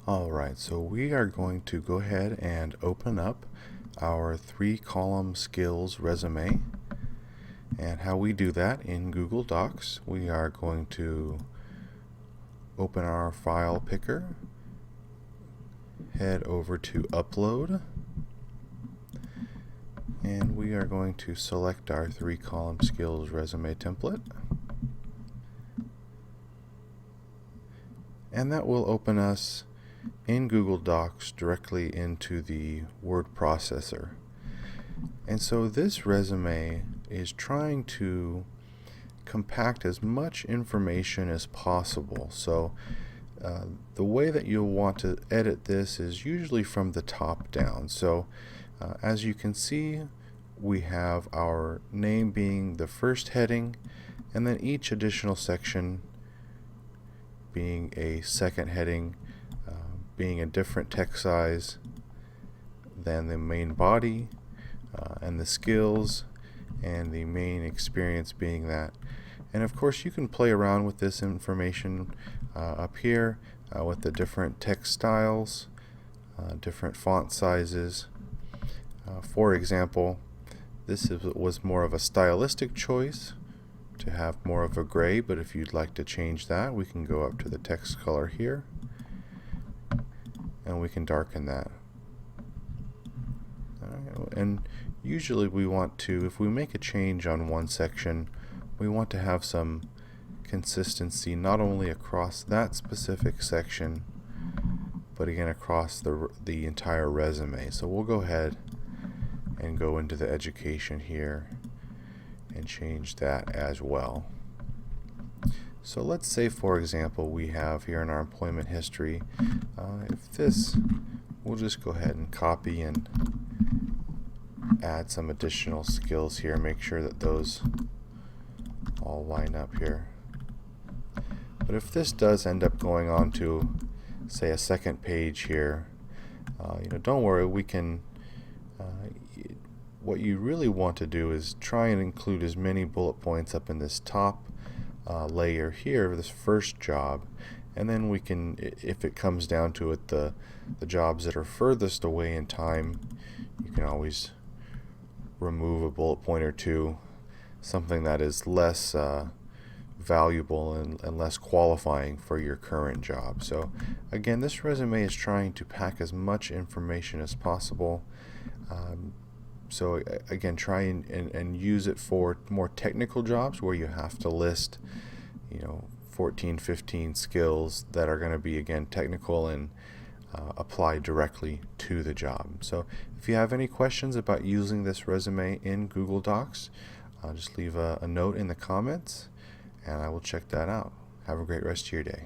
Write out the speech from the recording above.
Alright, so we are going to go ahead and open up our 3-column skills resume. And how we do that in Google Docs, we are going to open our file picker, head over to Upload, and we are going to select our 3-column skills resume template. And that will open us in Google Docs directly into the word processor. And so this resume is trying to compact as much information as possible. So the way that you'll want to edit this is usually from the top down. So as you can see, we have our name being the first heading, and then each additional section being a second heading, being a different text size than the main body, and the skills and the main experience being that. And of course you can play around with this information up here with the different text styles, different font sizes. For example, this was more of a stylistic choice to have more of a gray, but if you'd like to change that, we can go up to the text color here and we can darken that. And usually we want to, if we make a change on one section, we want to have some consistency not only across that specific section, but again across the entire resume. So we'll go ahead and go into the education here and change that as well. So let's say, for example, we have here in our employment history, if this, we'll just go ahead and copy and add some additional skills here, make sure that those all line up here. But if this does end up going on to, say, a second page here, don't worry, we can what you really want to do is try and include as many bullet points up in this top layer here, this first job, and then we can, if it comes down to it, the jobs that are furthest away in time, you can always remove a bullet point or two, something that is less valuable and less qualifying for your current job. So again, this resume is trying to pack as much information as possible. So again, try and use it for more technical jobs where you have to list 14, 15 skills that are going to be, again, technical and apply directly to the job. So if you have any questions about using this resume in Google Docs, just leave a note in the comments and I will check that out. Have a great rest of your day.